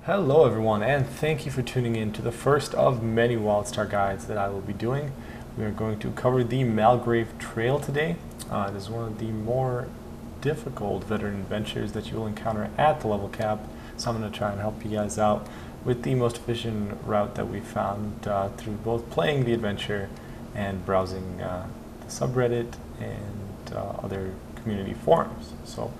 Hello everyone, and thank you for tuning in to the first of many Wildstar guides that I will be doing. We are going to cover the Malgrave Trail today. It is one of the more difficult veteran adventures that you will encounter at the level cap, so I'm going to try and help you guys out with the most efficient route that we found through both playing the adventure and browsing the subreddit and other community forums. So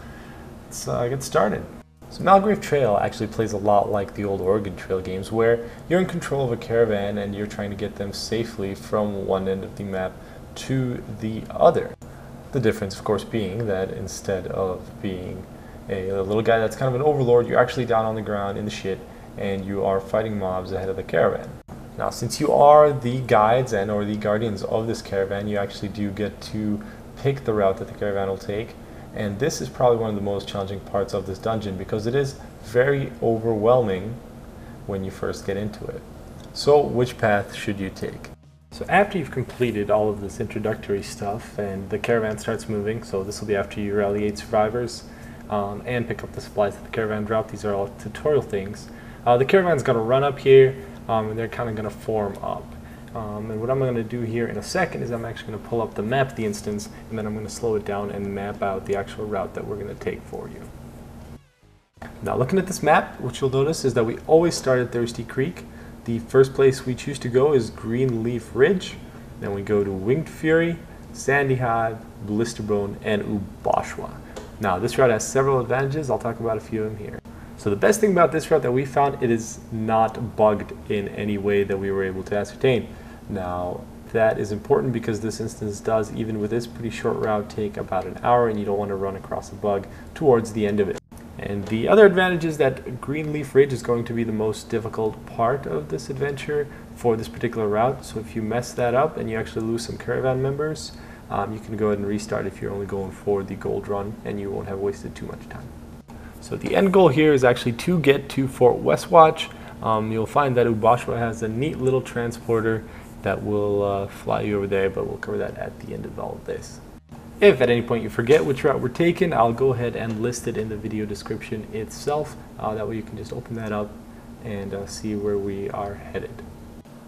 let's get started. So Malgrave Trail actually plays a lot like the old Oregon Trail games, where you're in control of a caravan and you're trying to get them safely from one end of the map to the other. The difference, of course, being that instead of being a little guy that's kind of an overlord, you're actually down on the ground in the shit and you are fighting mobs ahead of the caravan. Now, since you are the guides and or the guardians of this caravan, you actually do get to pick the route that the caravan will take. And this is probably one of the most challenging parts of this dungeon because it is very overwhelming when you first get into it. So which path should you take? So after you've completed all of this introductory stuff and the caravan starts moving, so this will be after you rally 8 survivors and pick up the supplies that the caravan dropped. These are all tutorial things. The caravan's going to run up here and they're kind of going to form up. And what I'm going to do here in a second is I'm actually going to pull up the map, the instance, and then I'm going to slow it down and map out the actual route that we're going to take for you. Now, looking at this map, what you'll notice is that we always start at Thirsty Creek. The first place we choose to go is Greenleaf Ridge. Then we go to Winged Fury, Sandyhive, Blister Bone, and Uboshwa. Now, this route has several advantages. I'll talk about a few of them here. So the best thing about this route that we found, it is not bugged in any way that we were able to ascertain. Now, that is important because this instance does, even with this pretty short route, take about an hour, and you don't want to run across a bug towards the end of it. And the other advantage is that Greenleaf Ridge is going to be the most difficult part of this adventure for this particular route. So if you mess that up and you actually lose some caravan members, you can go ahead and restart if you're only going for the gold run, and you won't have wasted too much time. So the end goal here is actually to get to Fort Westwatch. You'll find that Uboshwa has a neat little transporter that will fly you over there, but we'll cover that at the end of all of this. If at any point you forget which route we're taking, I'll go ahead and list it in the video description itself. That way you can just open that up and see where we are headed.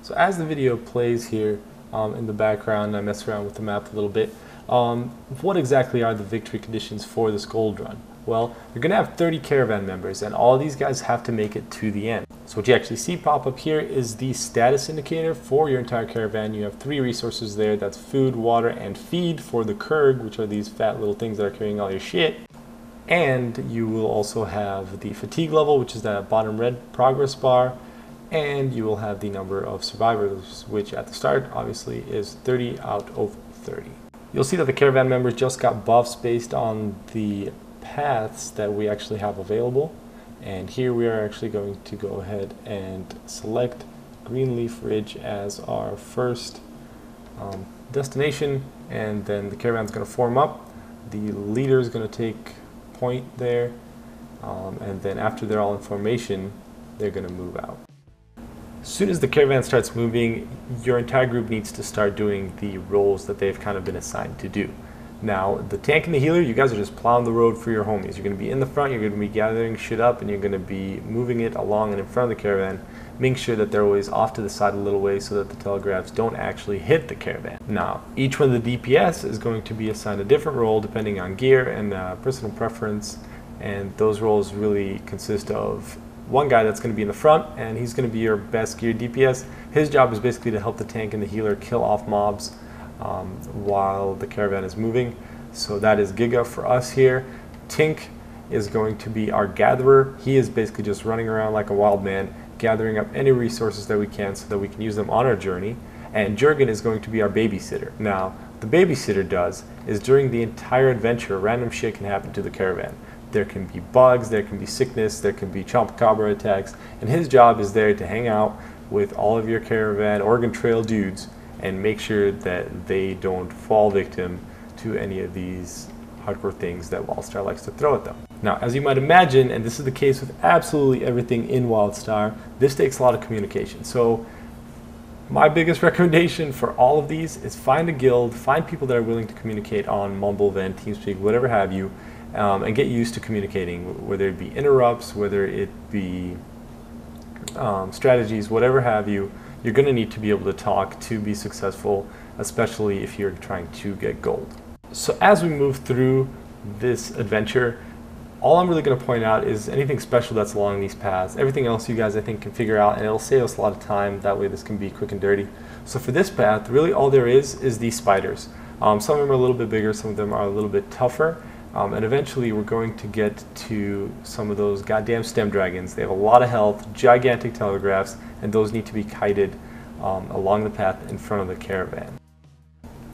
So as the video plays here in the background, I mess around with the map a little bit. What exactly are the victory conditions for this gold run? Well, you're going to have 30 caravan members, and all these guys have to make it to the end. So what you actually see pop up here is the status indicator for your entire caravan. You have 3 resources there. That's food, water, and feed for the Kurg, which are these fat little things that are carrying all your shit. And you will also have the fatigue level, which is that bottom red progress bar. And you will have the number of survivors, which at the start, obviously, is 30 out of 30. You'll see that the caravan members just got buffs based on the paths that we actually have available, and here we are actually going to go ahead and select Greenleaf Ridge as our first destination, and then the caravan's going to form up. The leader is going to take point there, and then after they're all in formation, they're going to move out. As soon as the caravan starts moving, your entire group needs to start doing the roles that they've kind of been assigned to do. Now, the tank and the healer, you guys are just plowing the road for your homies. You're going to be in the front, you're going to be gathering shit up, and you're going to be moving it along and in front of the caravan, making sure that they're always off to the side a little way so that the telegraphs don't actually hit the caravan. Now, each one of the DPS is going to be assigned a different role depending on gear and personal preference, and those roles really consist of one guy that's going to be in the front, and he's going to be your best geared DPS. His job is basically to help the tank and the healer kill off mobs while the caravan is moving. So that is Giga for us here. Tink is going to be our gatherer. He is basically just running around like a wild man, gathering up any resources that we can so that we can use them on our journey. And Jurgen is going to be our babysitter. Now, the babysitter does is during the entire adventure, random shit can happen to the caravan. There can be bugs, there can be sickness, there can be Chompacabra attacks, and his job is there to hang out with all of your caravan Oregon Trail dudes and make sure that they don't fall victim to any of these hardcore things that Wildstar likes to throw at them. Now, as you might imagine, and this is the case with absolutely everything in Wildstar, this takes a lot of communication. So my biggest recommendation for all of these is find a guild, find people that are willing to communicate on Mumble, Vent, TeamSpeak, whatever have you, and get used to communicating, whether it be interrupts, whether it be strategies, whatever have you, you're going to need to be able to talk to be successful, especially if you're trying to get gold. So as we move through this adventure, all I'm really going to point out is anything special that's along these paths. Everything else you guys I think can figure out, and it'll save us a lot of time. That way this can be quick and dirty. So for this path, really all there is these spiders. Some of them are a little bit bigger, some of them are a little bit tougher. And eventually we're going to get to some of those goddamn stem dragons. They have a lot of health, gigantic telegraphs, and those need to be kited along the path in front of the caravan.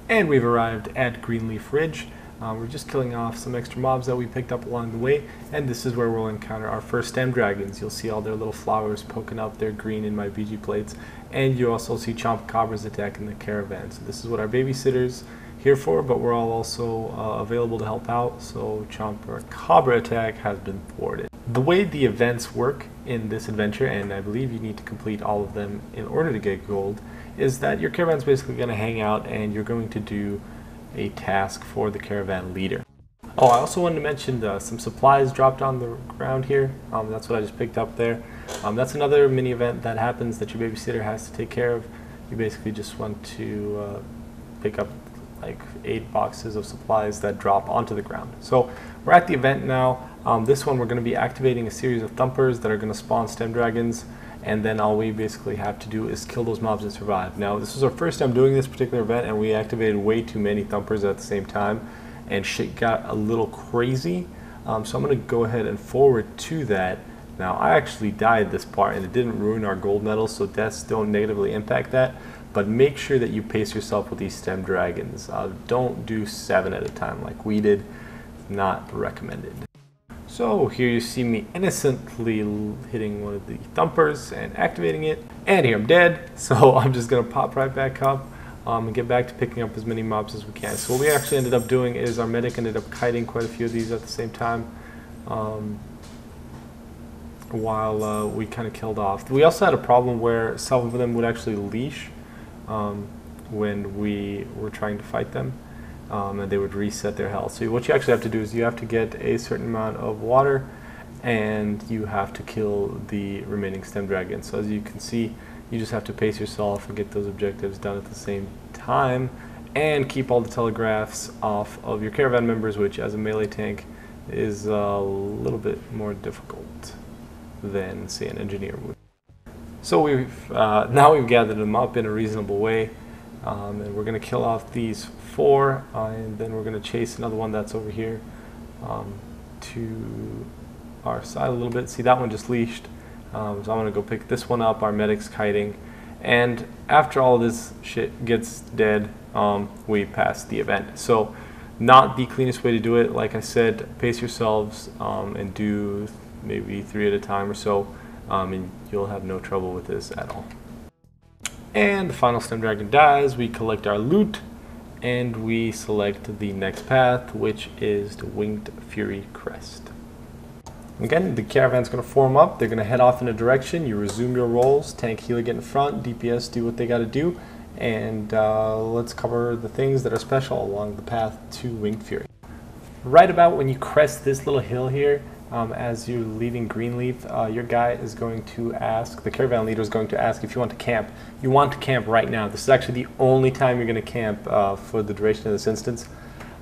And we've arrived at Greenleaf Ridge. We're just killing off some extra mobs that we picked up along the way, and this is where we'll encounter our first stem dragons. You'll see all their little flowers poking up. They're green in my BG plates, and you also see Chompacabras attacking the caravan. So this is what our babysitter's here for, but we're all also available to help out, so Chompacabra attack has been thwarted. The way the events work in this adventure, and I believe you need to complete all of them in order to get gold, is that your caravan's basically going to hang out and you're going to do a task for the caravan leader. Oh, I also wanted to mention some supplies dropped on the ground here. That's what I just picked up there. That's another mini event that happens that your babysitter has to take care of. You basically just want to pick up like 8 boxes of supplies that drop onto the ground. So we're at the event now. This one we're going to be activating a series of thumpers that are going to spawn stem dragons, and then all we basically have to do is kill those mobs and survive. Now this was our first time doing this particular event, and we activated way too many thumpers at the same time, and shit got a little crazy. So I'm going to go ahead and forward to that. Now I actually died this part and it didn't ruin our gold medals, so deaths don't negatively impact that, but make sure that you pace yourself with these stem dragons. Don't do 7 at a time like we did. Not recommended. So here you see me innocently hitting one of the thumpers and activating it, and here I'm dead, so I'm just going to pop right back up and get back to picking up as many mobs as we can. So what we actually ended up doing is our medic ended up kiting quite a few of these at the same time while we kind of killed off. We also had a problem where some of them would actually leash when we were trying to fight them. And they would reset their health. So what you actually have to do is you have to get a certain amount of water and you have to kill the remaining stem dragons. So as you can see, you just have to pace yourself and get those objectives done at the same time and keep all the telegraphs off of your caravan members, which as a melee tank is a little bit more difficult than say an engineer would. So we've now we've gathered them up in a reasonable way. And we're going to kill off these 4, and then we're going to chase another one that's over here to our side a little bit. See, that one just leashed, so I'm going to go pick this one up. Our medic's kiting, and after all this shit gets dead, we pass the event. So not the cleanest way to do it. Like I said, pace yourselves and do maybe 3 at a time or so, and you'll have no trouble with this at all. And the final stem dragon dies, we collect our loot, and we select the next path, which is the Winged Fury Crest. Again, the caravan's going to form up, they're going to head off in a direction, you resume your roles, tank, healer get in front, DPS do what they got to do, and let's cover the things that are special along the path to Winged Fury. Right about when you crest this little hill here, as you're leaving Greenleaf, your guy is going to ask, the caravan leader is going to ask if you want to camp. You want to camp right now. This is actually the only time you're going to camp for the duration of this instance.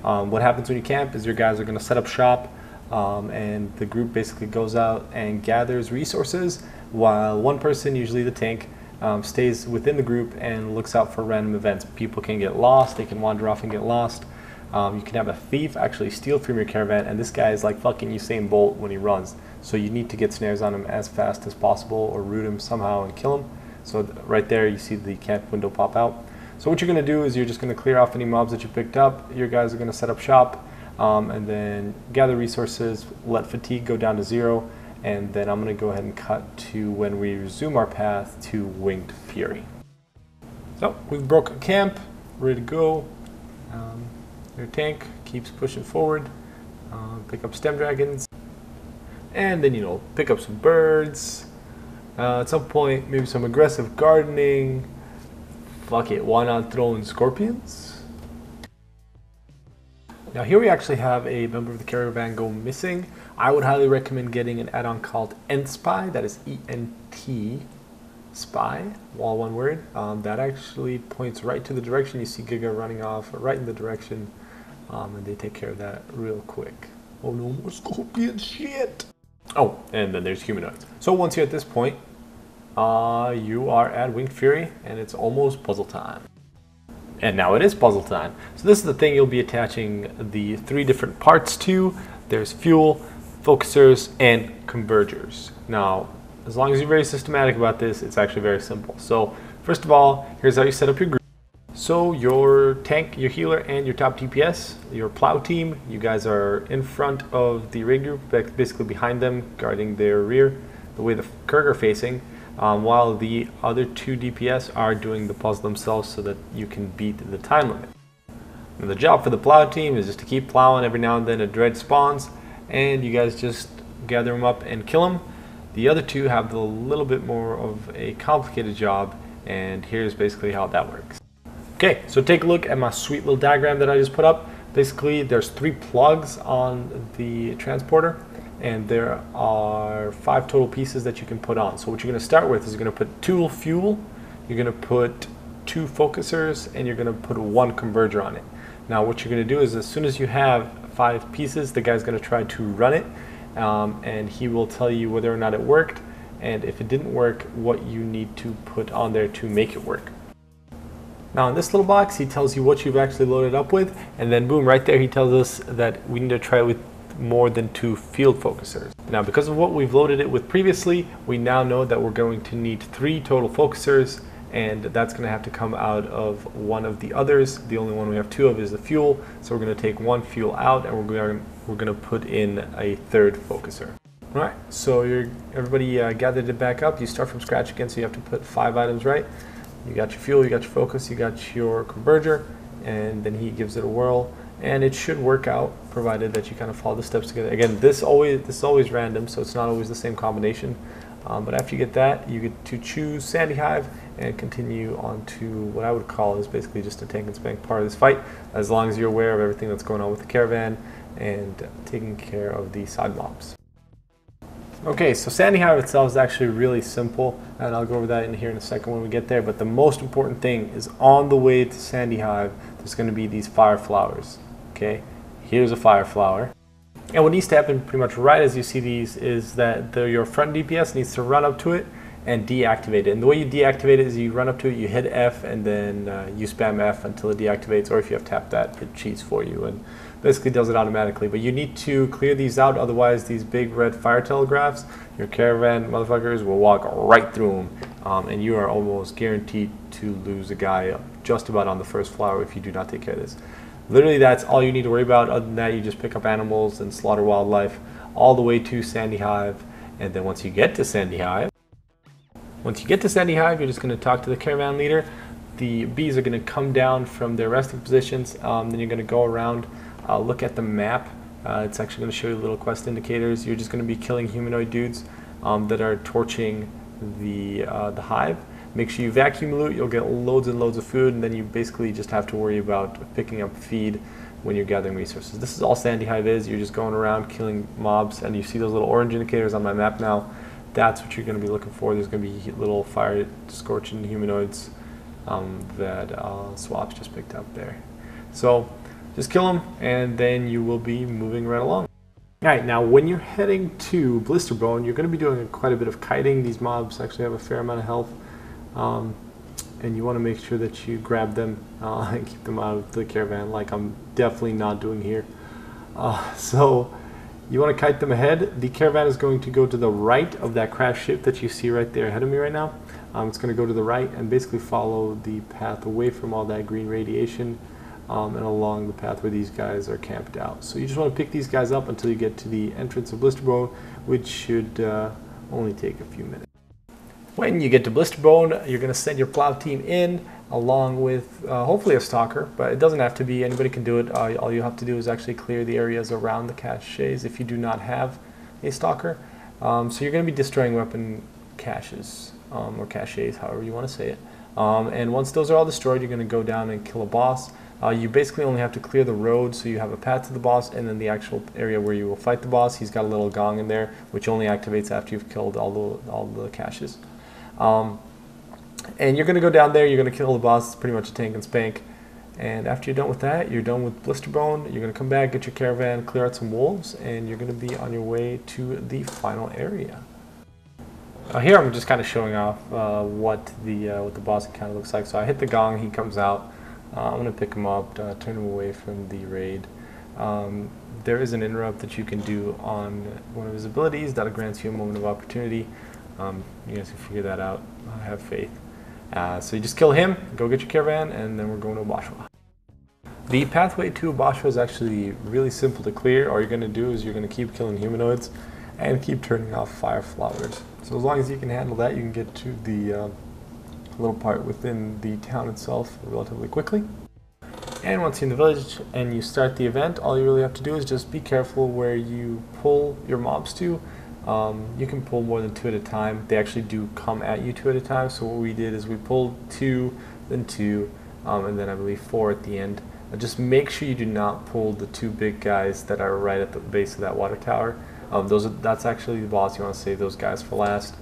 What happens when you camp is your guys are going to set up shop, and the group basically goes out and gathers resources, while one person, usually the tank, stays within the group and looks out for random events. People can get lost, they can wander off and get lost. You can have a thief actually steal from your caravan, and this guy is like fucking Usain Bolt when he runs. So you need to get snares on him as fast as possible or root him somehow and kill him. So right there you see the camp window pop out. So what you're going to do is you're just going to clear off any mobs that you picked up. Your guys are going to set up shop and then gather resources, let fatigue go down to 0, and then I'm going to go ahead and cut to when we resume our path to Winged Fury. So we've broken camp, ready to go. Your tank keeps pushing forward, pick up stem dragons, and then, you know, pick up some birds. At some point, maybe some aggressive gardening. Fuck it, why not throw in scorpions? Now here we actually have a member of the caravan go missing. I would highly recommend getting an add-on called Spy. That is E-N-T Spy, all one word. That actually points right to the direction. You see Giga running off right in the direction, and they take care of that real quick. Oh, no more scorpion shit! Oh, and then there's humanoids. So once you're at this point, you are at Winged Fury, and it's almost puzzle time. And now it is puzzle time. So this is the thing you'll be attaching the 3 different parts to. There's fuel, focusers, and convergers. Now, as long as you're very systematic about this, it's actually very simple. So first of all, here's how you set up your group. So your tank, your healer, and your top DPS, your plow team, you guys are in front of the raid group, basically behind them, guarding their rear, the way the Kurg are facing, while the other 2 DPS are doing the puzzle themselves so that you can beat the time limit. And the job for the plow team is just to keep plowing. Every now and then a dread spawns, and you guys just gather them up and kill them. The other 2 have a little bit more of a complicated job, and here's basically how that works. Okay, so take a look at my sweet little diagram that I just put up. Basically, there's 3 plugs on the transporter, and there are 5 total pieces that you can put on. So what you're going to start with is you're going to put 2 fuel, you're going to put 2 focusers, and you're going to put 1 converger on it. Now what you're going to do is as soon as you have 5 pieces, the guy's going to try to run it, and he will tell you whether or not it worked, and if it didn't work, what you need to put on there to make it work. Now in this little box, he tells you what you've actually loaded up with, and then boom, right there he tells us that we need to try with more than 2 field focusers. Now because of what we've loaded it with previously, we now know that we're going to need 3 total focusers, and that's going to have to come out of one of the others. The only one we have 2 of is the fuel, so we're going to take 1 fuel out, and we're going to put in a 3rd focuser. All right, so everybody gathered it back up. You start from scratch again, so you have to put 5 items right. You got your fuel, you got your focus, you got your converger, and then he gives it a whirl, and it should work out, provided that you kind of follow the steps together. Again, this is always random, so it's not always the same combination. But after you get that, you get to choose Sandyhive and continue on to what I would call is basically just a tank and spank part of this fight, as long as you're aware of everything that's going on with the caravan and taking care of the side mobs. Okay, so Sandyhive itself is actually really simple, and I'll go over that in here in a second when we get there, but the most important thing is on the way to Sandyhive, there's going to be these fire flowers. Okay, here's a fire flower. And what needs to happen pretty much right as you see these is that your front DPS needs to run up to it and deactivate it. And the way you deactivate it is you run up to it, you hit F, and then you spam F until it deactivates, or if you have tapped that, it cheats for you and basically does it automatically. But you need to clear these out, otherwise these big red fire telegraphs, your caravan motherfuckers will walk right through them, and you are almost guaranteed to lose a guy just about on the first flower if you do not take care of this. Literally that's all you need to worry about. Other than that, you just pick up animals and slaughter wildlife all the way to Sandyhive, and then once you get to Sandyhive, you're just going to talk to the caravan leader. The bees are going to come down from their resting positions, then you're going to go around, look at the map. It's actually going to show you little quest indicators. You're just going to be killing humanoid dudes that are torching the hive. Make sure you vacuum loot, you'll get loads and loads of food, and then you basically just have to worry about picking up feed when you're gathering resources. This is all Sandyhive is. You're just going around killing mobs, and you see those little orange indicators on my map now. That's what you're going to be looking for. There's going to be little fire scorching humanoids that Swaps just picked up there. So just kill them, and then you will be moving right along. Alright, now when you're heading to Blisterbone, you're going to be doing quite a bit of kiting. These mobs actually have a fair amount of health, and you want to make sure that you grab them and keep them out of the caravan, like I'm definitely not doing here. So you want to kite them ahead. The caravan is going to go to the right of that crashed ship that you see right there ahead of me right now. It's going to go to the right and basically follow the path away from all that green radiation and along the path where these guys are camped out. So you just want to pick these guys up until you get to the entrance of Blisterbone, which should only take a few minutes. When you get to Blisterbone, you're going to send your plow team in along with hopefully a stalker, but it doesn't have to be. Anybody can do it. All you have to do is actually clear the areas around the caches if you do not have a stalker. So you're going to be destroying weapon caches or caches, however you want to say it. And once those are all destroyed, you're going to go down and kill a boss. You basically only have to clear the road, so you have a path to the boss, and then the actual area where you will fight the boss. He's got a little gong in there, which only activates after you've killed all the caches. And you're going to go down there, you're going to kill the boss. It's pretty much a tank and spank. And after you're done with that, you're done with Blisterbone. You're going to come back, get your caravan, clear out some wolves, and you're going to be on your way to the final area. Here I'm just kind of showing off what the boss encounter looks like. So I hit the gong, he comes out. I'm going to pick him up, turn him away from the raid. There is an interrupt that you can do on one of his abilities that grants you a moment of opportunity. You guys can figure that out. I have faith. So you just kill him, go get your caravan, and then we're going to Uboshwa. The pathway to Uboshwa is actually really simple to clear. All you're going to do is you're going to keep killing humanoids and keep turning off fire flowers. So as long as you can handle that, you can get to the little part within the town itself relatively quickly. And once you're in the village and you start the event, all you really have to do is just be careful where you pull your mobs to. You can pull more than 2 at a time. They actually do come at you 2 at a time. So what we did is we pulled 2, then 2, and then I believe 4 at the end. Just make sure you do not pull the 2 big guys that are right at the base of that water tower. That's actually the boss. You want to save those guys for last.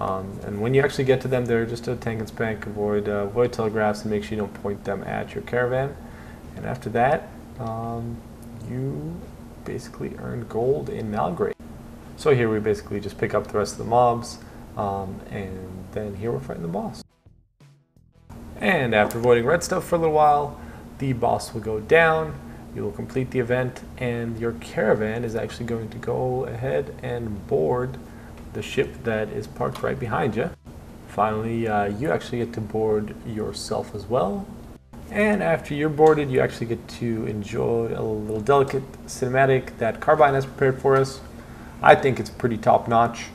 And when you actually get to them, they're just a tank and spank. Avoid telegraphs and make sure you don't point them at your caravan. And after that, you basically earn gold in Malgrave. So here we basically just pick up the rest of the mobs, and then here we're fighting the boss. And after avoiding red stuff for a little while, the boss will go down, you will complete the event, and your caravan is actually going to go ahead and board the ship that is parked right behind you. Finally, you actually get to board yourself as well. And after you're boarded, you actually get to enjoy a little delicate cinematic that Carbine has prepared for us. I think it's pretty top-notch.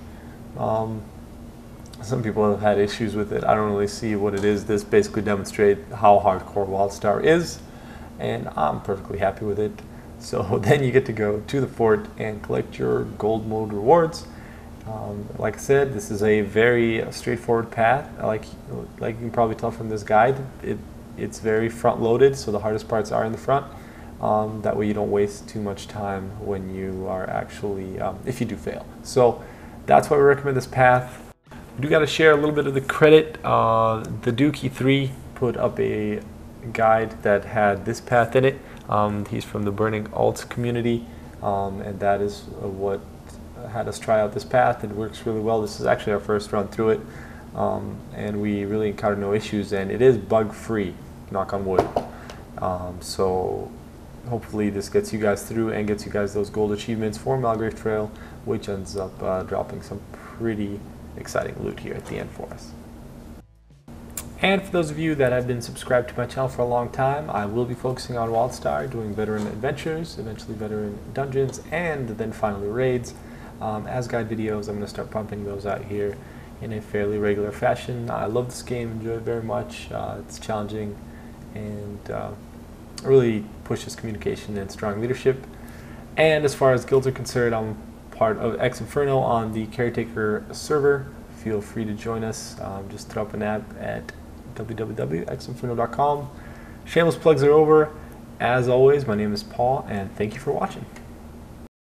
Some people have had issues with it. I don't really see what it is. This basically demonstrates how hardcore Wildstar is, and I'm perfectly happy with it. So then you get to go to the fort and collect your gold mode rewards. Like I said, this is a very straightforward path. Like you can probably tell from this guide, it's very front-loaded, so the hardest parts are in the front. That way you don't waste too much time when you are actually, if you do fail. So that's why we recommend this path. We do got to share a little bit of the credit. The Dookie3 put up a guide that had this path in it. He's from the Burning Alt community, and that is what had us try out this path. It works really well. This is actually our first run through it, and we really encountered no issues, and it is bug-free, knock on wood. So hopefully this gets you guys through and gets you guys those gold achievements for Malgrave Trail, which ends up dropping some pretty exciting loot here at the end for us. And for those of you that have been subscribed to my channel for a long time, I will be focusing on Wildstar, doing veteran adventures, eventually veteran dungeons, and then finally raids. As guide videos, I'm going to start pumping those out here in a fairly regular fashion. I love this game, enjoy it very much. It's challenging and really pushes communication and strong leadership. And as far as guilds are concerned, I'm part of ExInferno on the Caretaker server. Feel free to join us. Just throw up an app at www.exinferno.com. Shameless plugs are over. As always, my name is Paul, and thank you for watching.